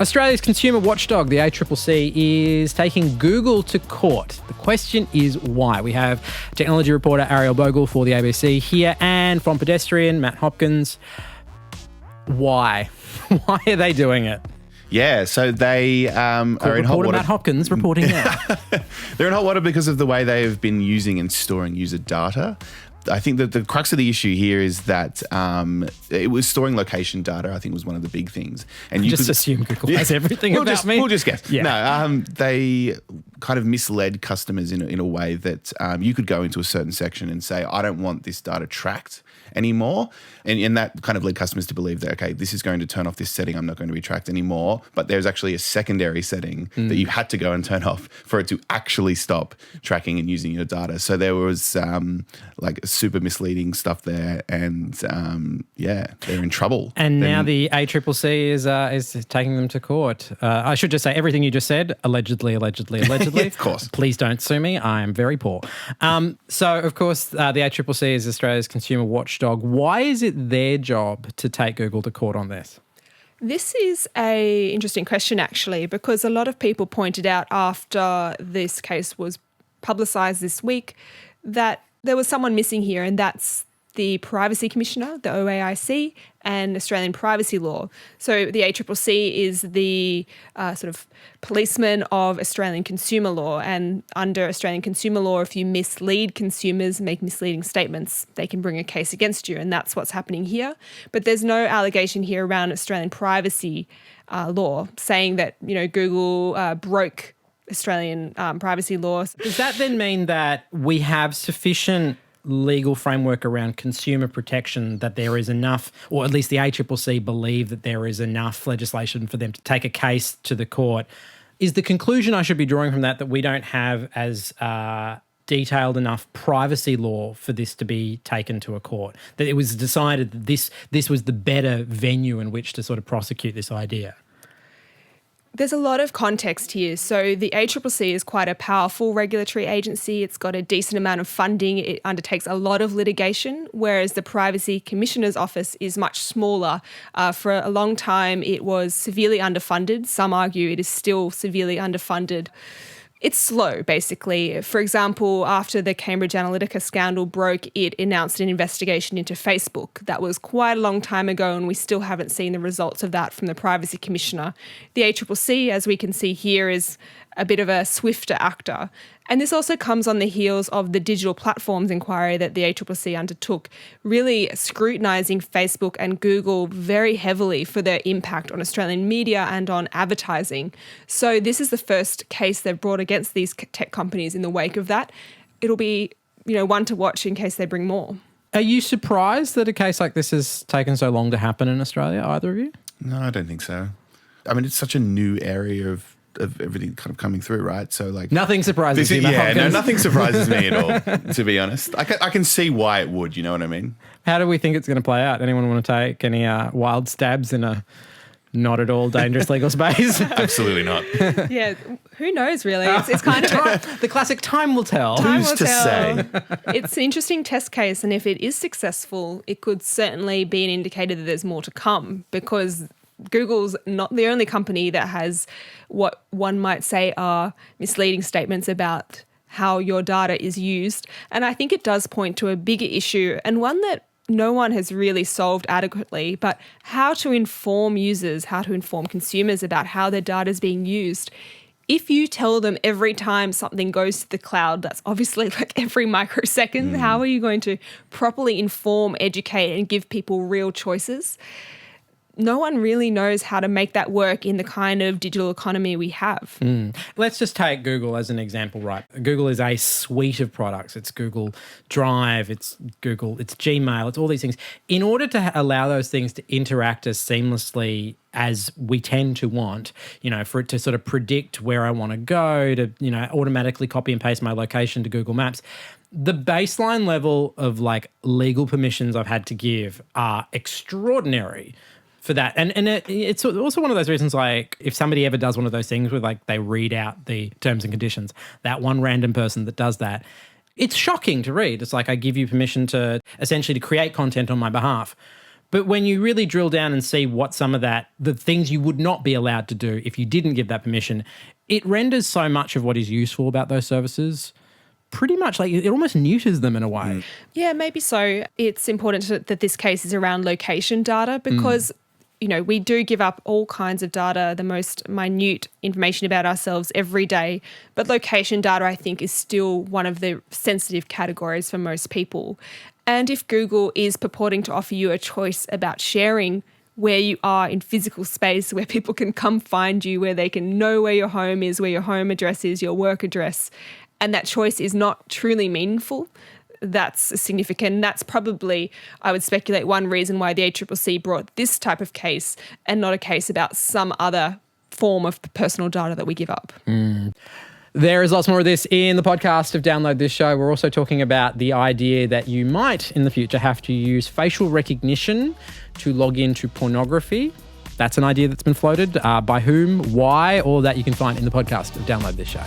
Australia's consumer watchdog, the ACCC, is taking Google to court. The question is why. We have technology reporter Ariel Bogle for the ABC here, and from Pedestrian, Matt Hopkins. Why? Why are they doing it? Yeah, so they are in hot water. Matt Hopkins reporting now. They're in hot water because of the way they've been using and storing user data. I think that the crux of the issue here is that it was storing location data, I think was one of the big things. And you just assume Google has everything about me. We'll just guess. Yeah. No, they kind of misled customers in a way that you could go into a certain section and say, I don't want this data tracked anymore. And that kind of led customers to believe that, okay, this is going to turn off this setting. I'm not going to be tracked anymore. But there's actually a secondary setting that you had to go and turn off for it to actually stop tracking and using your data. So there was like super misleading stuff there. And they're in trouble. And now the ACCC is taking them to court. I should just say everything you just said, allegedly. Of course. Please don't sue me. I am very poor. So, of course, the ACCC is Australia's consumer watchdog. Why is it their job to take Google to court on this? This is an interesting question, actually, because a lot of people pointed out after this case was publicised this week that there was someone missing here, and that's the Privacy Commissioner, the OAIC, and Australian privacy law. So the ACCC is the sort of policeman of Australian consumer law, and under Australian consumer law, if you mislead consumers, make misleading statements, they can bring a case against you, and that's what's happening here. But there's no allegation here around Australian privacy law saying that, Google broke Australian privacy laws. Does that then mean that we have sufficient legal framework around consumer protection that there is enough, or at least the ACCC believe that there is enough legislation for them to take a case to the court? Is the conclusion I should be drawing from that we don't have as detailed enough privacy law for this to be taken to a court? That it was decided that this was the better venue in which to sort of prosecute this idea? There's a lot of context here. So the ACCC is quite a powerful regulatory agency. It's got a decent amount of funding. It undertakes a lot of litigation, whereas the Privacy Commissioner's office is much smaller. For a long time, it was severely underfunded. Some argue it is still severely underfunded. It's slow, basically. For example, after the Cambridge Analytica scandal broke, it announced an investigation into Facebook. That was quite a long time ago, and we still haven't seen the results of that from the Privacy Commissioner. The ACCC, as we can see here, is a bit of a swifter actor. And this also comes on the heels of the digital platforms inquiry that the ACCC undertook, really scrutinising Facebook and Google very heavily for their impact on Australian media and on advertising. So this is the first case they've brought against these tech companies in the wake of that. It'll be, one to watch in case they bring more. Are you surprised that a case like this has taken so long to happen in Australia, either of you? No, I don't think so. I mean, it's such a new area of everything kind of coming through, right? So like nothing surprises you, Matt Hopkins. No, nothing surprises me at all, to be honest. I can see why it would, you know what I mean? How do we think it's going to play out? Anyone want to take any wild stabs in a not at all dangerous legal space? Absolutely not. Yeah, who knows really? It's kind of the classic time will tell. Who's to say? It's an interesting test case, and if it is successful, it could certainly be an indicator that there's more to come, because Google's not the only company that has what one might say are misleading statements about how your data is used. And I think it does point to a bigger issue, and one that no one has really solved adequately, but how to inform users, how to inform consumers about how their data is being used. If you tell them every time something goes to the cloud, that's obviously like every microsecond, how are you going to properly inform, educate, and give people real choices? No one really knows how to make that work in the kind of digital economy we have. Let's just take Google as an example, right? Google is a suite of products. It's Google Drive, it's Google, it's Gmail, it's all these things. In order to allow those things to interact as seamlessly as we tend to want, for it to sort of predict where I want to go, to, automatically copy and paste my location to Google Maps, the baseline level of like legal permissions I've had to give are extraordinary for that. And it's also one of those reasons, like, if somebody ever does one of those things where like they read out the terms and conditions, that one random person that does that, it's shocking to read. It's like, I give you permission to essentially to create content on my behalf. But when you really drill down and see what some of the things you would not be allowed to do if you didn't give that permission, it renders so much of what is useful about those services pretty much like it almost neuters them in a way. Yeah, maybe so. It's important that this case is around location data because, we do give up all kinds of data, the most minute information about ourselves every day. But location data, I think, is still one of the sensitive categories for most people. And if Google is purporting to offer you a choice about sharing where you are in physical space, where people can come find you, where they can know where your home is, where your home address is, your work address, and that choice is not truly meaningful, that's significant. That's probably, I would speculate, one reason why the ACCC brought this type of case and not a case about some other form of personal data that we give up. There is lots more of this in the podcast of Download This Show. We're also talking about the idea that you might in the future have to use facial recognition to log into pornography. That's an idea that's been floated. By whom, why, all that you can find in the podcast of Download This Show.